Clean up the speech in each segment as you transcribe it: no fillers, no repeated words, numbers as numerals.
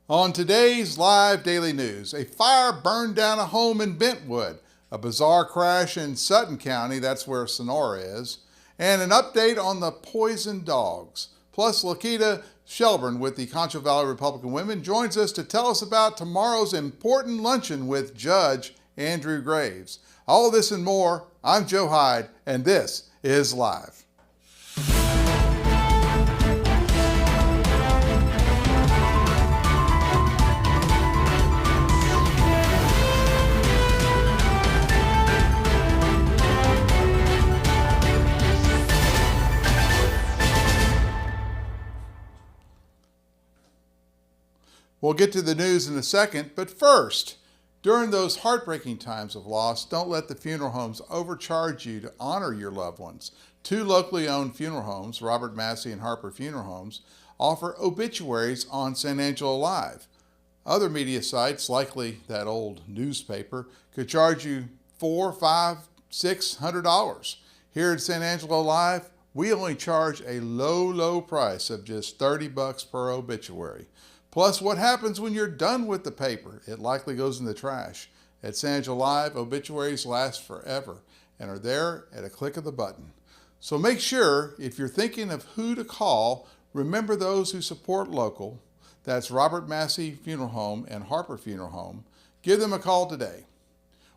On today's live daily news, a fire burned down a home in Bentwood, a bizarre crash in Sutton County, that's where Sonora is, and an update on the poisoned dogs. Plus, Laqueta Shelburne with the Concho Valley Republican Women joins us to tell us about tomorrow's important luncheon with Judge Andrew Graves. All of this and more, I'm Joe Hyde, and this is Live. We'll get to the news in a second, but first, during those heartbreaking times of loss, don't let the funeral homes overcharge you to honor your loved ones. Two locally owned funeral homes, Robert Massey and Harper Funeral Homes, offer obituaries on San Angelo Live. Other media sites, likely that old newspaper, could charge you $400, $500, $600. Here at San Angelo Live, we only charge a low price of just $30 per obituary. Plus, what happens when you're done with the paper? It likely goes in the trash. At San Angelo Live, obituaries last forever and are there at a click of the button. So make sure, if you're thinking of who to call, remember those who support local. That's Robert Massey Funeral Home and Harper Funeral Home. Give them a call today.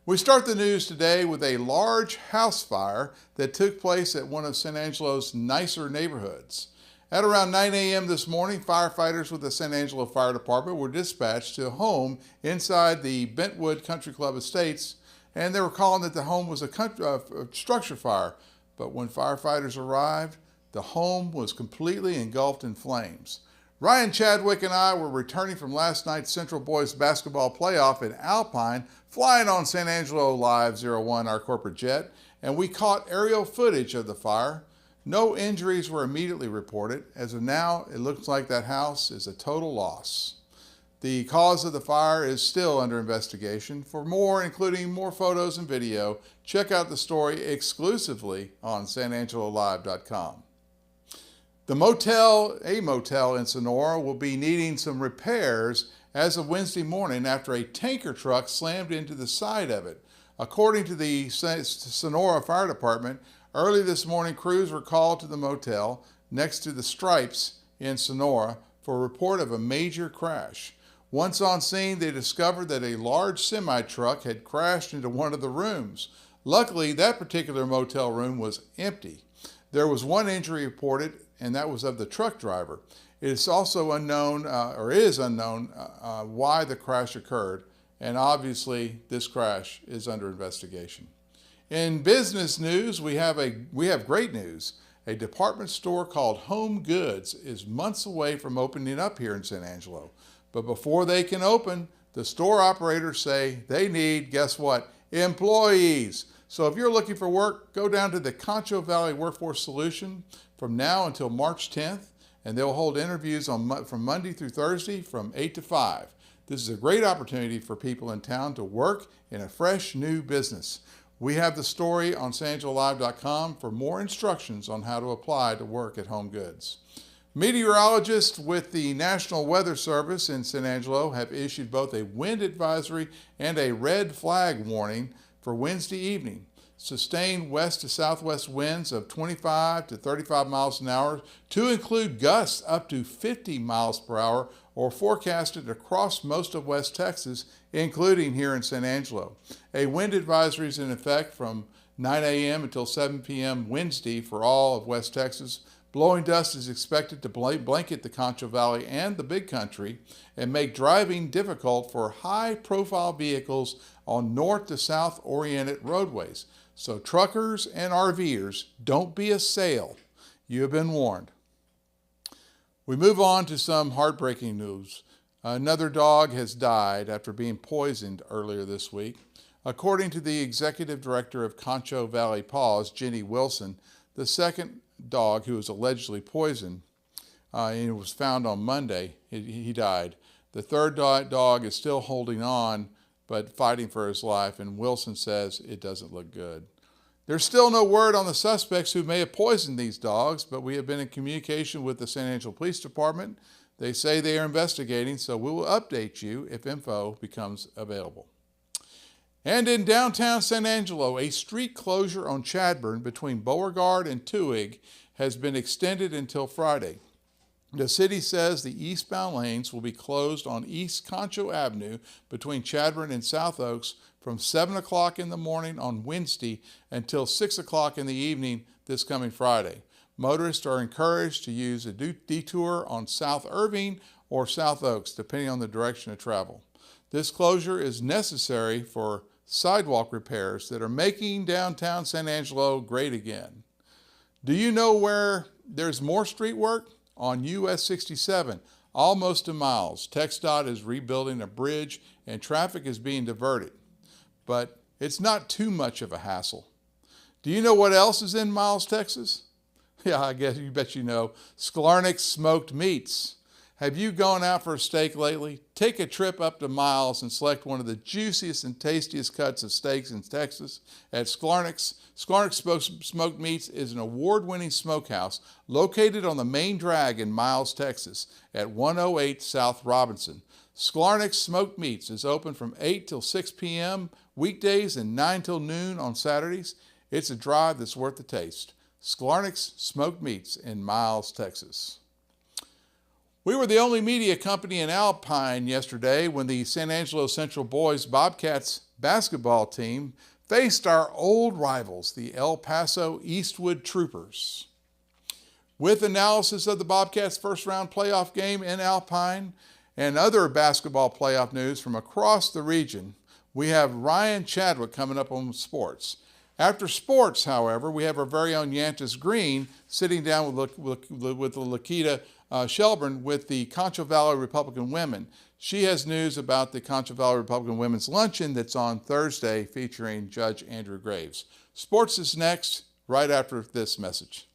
We start the news today with a large house fire that took place at one of San Angelo's nicer neighborhoods. At around 9 a.m. this morning, firefighters with the San Angelo Fire Department were dispatched to a home inside the Bentwood Country Club Estates, and they were calling that the home was a structure fire. But when firefighters arrived, the home was completely engulfed in flames. Ryan Chadwick and I were returning from last night's Central Boys basketball playoff in Alpine, flying on San Angelo Live 01, our corporate jet, and we caught aerial footage of the fire. No injuries were immediately reported. As of now, it looks like that house is a total loss. The cause of the fire is still under investigation. For more, including more photos and video, check out the story exclusively on sanangelolive.com. A motel in Sonora will be needing some repairs as of Wednesday morning after a tanker truck slammed into the side of it. According to the Sonora Fire Department, early this morning, crews were called to the motel next to the Stripes in Sonora for a report of a major crash. Once on scene, they discovered that a large semi-truck had crashed into one of the rooms. Luckily, that particular motel room was empty. There was one injury reported, and that was of the truck driver. It is also unknown, why the crash occurred, and obviously this crash is under investigation. In business news, we have great news. A department store called Home Goods is months away from opening up here in San Angelo. But before they can open, the store operators say they need, guess what, employees. So if you're looking for work, go down to the Concho Valley Workforce Solution from now until March 10th, and they'll hold interviews from Monday through Thursday from 8 to 5. This is a great opportunity for people in town to work in a fresh new business. We have the story on sanangelolive.com for more instructions on how to apply to work at Home Goods. Meteorologists with the National Weather Service in San Angelo have issued both a wind advisory and a red flag warning for Wednesday evening. Sustained west to southwest winds of 25 to 35 miles an hour, to include gusts up to 50 miles per hour, or forecasted across most of West Texas, including here in San Angelo. A wind advisory is in effect from 9 a.m. until 7 p.m. Wednesday for all of West Texas. Blowing dust is expected to blanket the Concho Valley and the Big Country and make driving difficult for high-profile vehicles on north to south oriented roadways. So truckers and RVers, don't be a sail. You have been warned. We move on to some heartbreaking news. Another dog has died after being poisoned earlier this week. According to the executive director of Concho Valley Paws, Jenny Wilson, the second dog who was allegedly poisoned and was found on Monday, he died. The third dog is still holding on, but fighting for his life, and Wilson says it doesn't look good. There's still no word on the suspects who may have poisoned these dogs, but we have been in communication with the San Angelo Police Department. They say they are investigating, so we will update you if info becomes available. And in downtown San Angelo, a street closure on Chadbourne between Beauregard and Tewig has been extended until Friday. The city says the eastbound lanes will be closed on East Concho Avenue between Chadbourne and South Oaks from 7 o'clock in the morning on Wednesday until 6 o'clock in the evening this coming Friday. Motorists are encouraged to use a detour on South Irving or South Oaks, depending on the direction of travel. This closure is necessary for sidewalk repairs that are making downtown San Angelo great again. Do you know where there's more street work? On US 67, almost a mile. TxDOT is rebuilding a bridge and traffic is being diverted. But it's not too much of a hassle. Do you know what else is in Miles, Texas? Yeah, I guess you bet you know. Sklarnick's Smoked Meats. Have you gone out for a steak lately? Take a trip up to Miles and select one of the juiciest and tastiest cuts of steaks in Texas at Sklarnick's. Sklarnick's Smoked Meats is an award-winning smokehouse located on the main drag in Miles, Texas at 108 South Robinson. Sklarnick's Smoked Meats is open from 8 till 6 p.m. weekdays and 9 till noon on Saturdays. It's a drive that's worth the taste. Sklarnick's Smoked Meats in Miles, Texas. We were the only media company in Alpine yesterday when the San Angelo Central Boys Bobcats basketball team faced our old rivals, the El Paso Eastwood Troopers. With analysis of the Bobcats' first-round playoff game in Alpine and other basketball playoff news from across the region, we have Ryan Chadwick coming up on sports. After sports, however, we have our very own Yantis Green sitting down with Laqueta Shelburne with the Concho Valley Republican Women. She has news about the Concho Valley Republican Women's Luncheon that's on Thursday featuring Judge Andrew Graves. Sports is next, right after this message.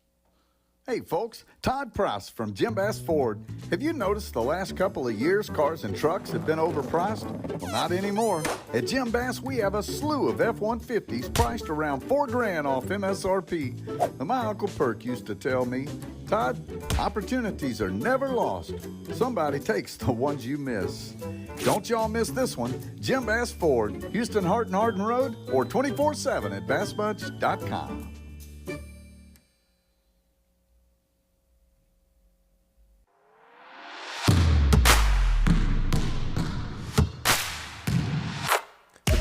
Hey folks, Todd Price from Jim Bass Ford. Have you noticed the last couple of years cars and trucks have been overpriced? Well, not anymore. At Jim Bass, we have a slew of F-150s priced around $4,000 off MSRP. And my Uncle Perk used to tell me, Todd, opportunities are never lost. Somebody takes the ones you miss. Don't y'all miss this one. Jim Bass Ford, Houston Hart and Hardin Road, or 24/7 at bassbudge.com.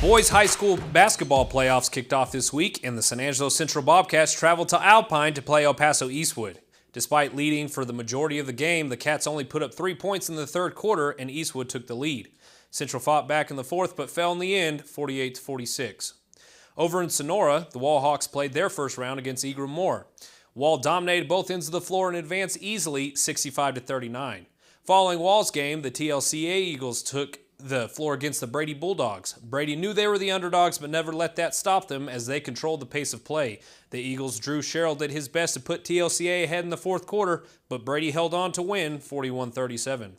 Boys high school basketball playoffs kicked off this week, and the San Angelo Central Bobcats traveled to Alpine to play El Paso Eastwood. Despite leading for the majority of the game, the Cats only put up 3 points in the third quarter, and Eastwood took the lead. Central fought back in the fourth, but fell in the end, 48-46. Over in Sonora, the Wallhawks played their first round against Eagle Moore. Wall dominated both ends of the floor and advanced easily, 65-39. Following Wall's game, the TLCA Eagles took the floor against the Brady Bulldogs. Brady knew they were the underdogs, but never let that stop them as they controlled the pace of play. The Eagles' Drew Sherrill did his best to put TLCA ahead in the fourth quarter, but Brady held on to win 41-37.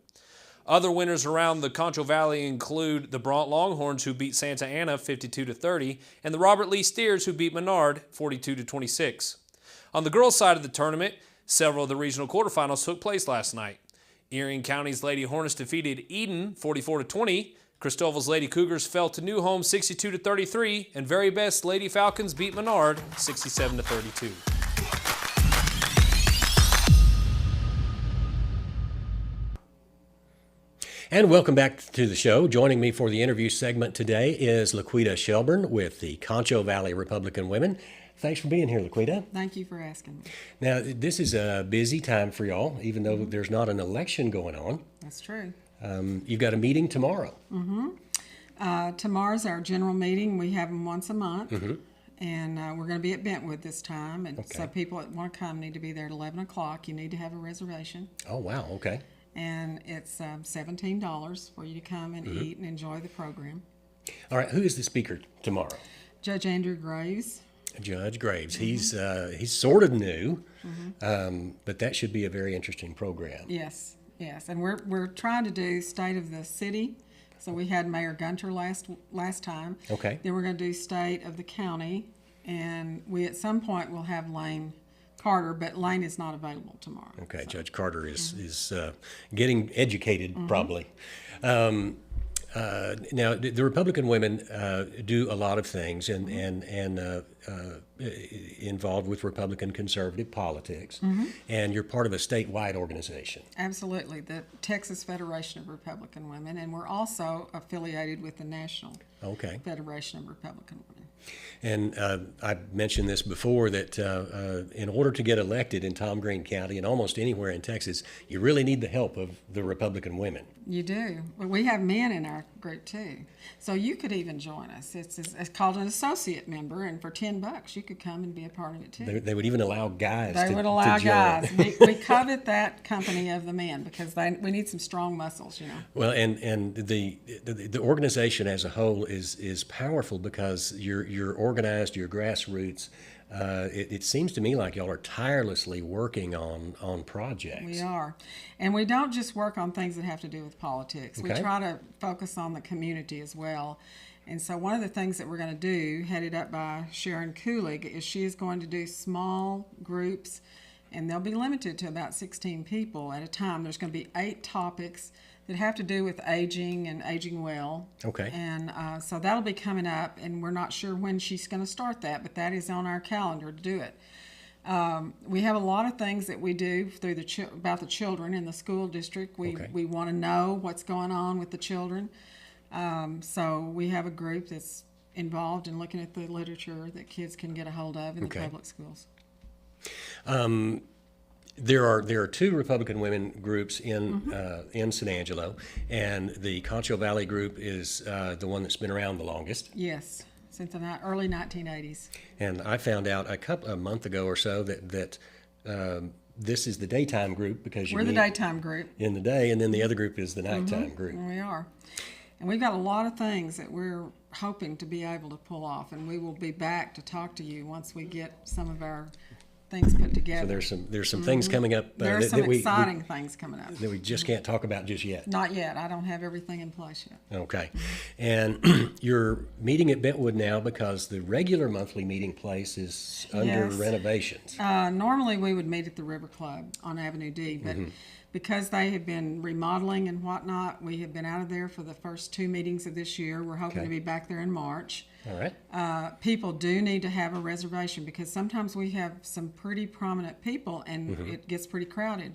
Other winners around the Concho Valley include the Bront Longhorns, who beat Santa Ana 52-30, and the Robert Lee Steers, who beat Menard 42-26. On the girls' side of the tournament, several of the regional quarterfinals took place last night. Erie County's Lady Hornets defeated Eden 44-20. Cristoval's Lady Cougars fell to New Home 62-33, and Very Best Lady Falcons beat Menard 67-32. And welcome back to the show. Joining me for the interview segment today is Laqueta Shelburne with the Concho Valley Republican Women. Thanks for being here, Laqueta. Thank you for asking me. Now, this is a busy time for y'all, even though there's not an election going on. That's true. You've got a meeting tomorrow. Tomorrow's our general meeting. We have them once a month. And we're going to be at Bentwood this time. And so people that want to come need to be there at 11 o'clock. You need to have a reservation. Oh, wow. Okay. And it's $17 for you to come and eat and enjoy the program. All right. Who is the speaker tomorrow? Judge Andrew Graves. Judge Graves. He's sort of new, but that should be a very interesting program. Yes. And we're trying to do State of the City. So we had Mayor Gunter last time. Okay. Then we're going to do State of the County, and we at some point will have Lane Carter, but Lane is not available tomorrow. Okay, so. Judge Carter is getting educated probably. Now, the Republican women do a lot of things and involved with Republican conservative politics, and you're part of a statewide organization. Absolutely, the Texas Federation of Republican Women, and we're also affiliated with the National Federation of Republican Women. And I mentioned this before that in order to get elected in Tom Green County and almost anywhere in Texas, you really need the help of the Republican women. You do. But we have men in our group too. So you could even join us. It's called an associate member, and for $10 you could come and be a part of it too. They would even allow guys They to would allow join. guys. We covet that company of the men because we need some strong muscles, you know. Well, and the organization as a whole is powerful because you're organized, you're grassroots. It seems to me like y'all are tirelessly working on projects. We are. And we don't just work on things that have to do with politics. We try to focus on the community as well. And so one of the things that we're going to do, headed up by Sharon Kulig, is she is going to do small groups, and they'll be limited to about 16 people at a time. There's going to be 8 topics that have to do with aging and aging well. Okay. And so that'll be coming up, and we're not sure when she's going to start that, but that is on our calendar to do it. We have a lot of things that we do through about the children in the school district. We want to know what's going on with the children. So we have a group that's involved in looking at the literature that kids can get a hold of in the public schools. There are 2 Republican women groups in San Angelo, and the Concho Valley group is the one that's been around the longest. Yes, since the early 1980s. And I found out a month ago or so that this is the daytime group because we're the daytime group in the day, and then the other group is the nighttime group. We are. And we've got a lot of things that we're hoping to be able to pull off, and we will be back to talk to you once we get some of our things put together. So there's some things coming up. There are some exciting things coming up that we just can't talk about just yet. Not yet. I don't have everything in place yet. Okay. And you're meeting at Bentwood now because the regular monthly meeting place is under renovations. Normally we would meet at the River Club on Avenue D, but because they have been remodeling and whatnot, we have been out of there for the first 2 meetings of this year. We're hoping to be back there in March. All right. People do need to have a reservation because sometimes we have some pretty prominent people and it gets pretty crowded.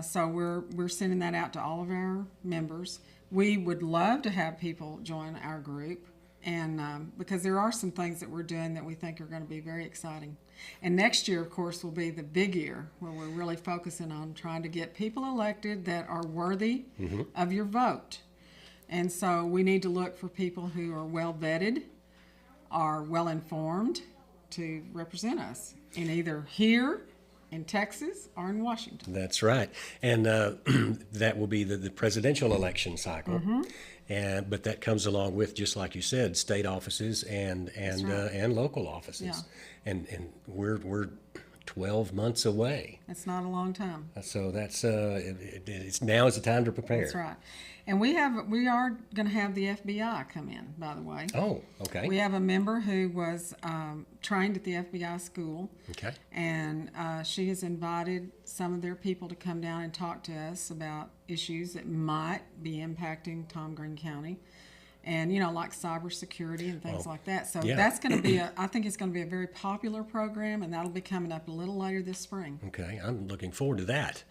So we're sending that out to all of our members. We would love to have people join our group, and because there are some things that we're doing that we think are going to be very exciting. And next year, of course, will be the big year where we're really focusing on trying to get people elected that are worthy of your vote. And so we need to look for people who are well vetted, are well informed to represent us in either here in Texas or in Washington. That's right. And that will be the presidential election cycle. But that comes along with, just like you said, state offices and local offices. Yeah. And we're 12 months away. That's not a long time. So that's it's now is the time to prepare. That's right. And we are going to have the FBI come in, by the way. Oh, okay. We have a member who was trained at the FBI school. Okay. And she has invited some of their people to come down and talk to us about issues that might be impacting Tom Green County. And, like cybersecurity and things like that. So that's going to be I think it's going to be a very popular program, and that'll be coming up a little later this spring. Okay, I'm looking forward to that.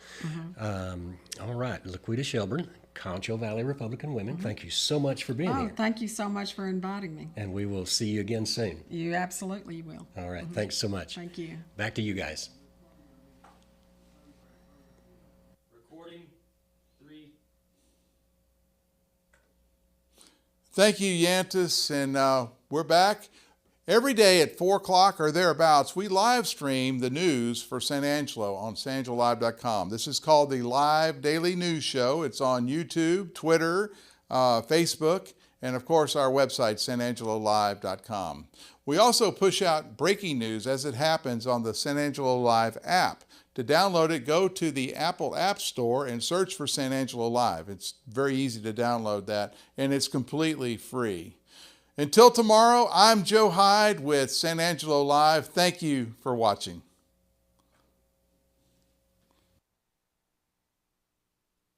All right, Laqueta Shelburne, Concho Valley Republican Women, thank you so much for being here. Thank you so much for inviting me. And we will see you again soon. You absolutely will. All right, thanks so much. Thank you. Back to you guys. Recording 3. Thank you, Yantis, and we're back. Every day at 4 o'clock or thereabouts, we live stream the news for San Angelo on sanangelolive.com. This is called the Live Daily News Show. It's on YouTube, Twitter, Facebook, and of course our website, sanangelolive.com. We also push out breaking news as it happens on the San Angelo Live app. To download it, go to the Apple App Store and search for San Angelo Live. It's very easy to download that, and it's completely free. Until tomorrow, I'm Joe Hyde with San Angelo Live. Thank you for watching.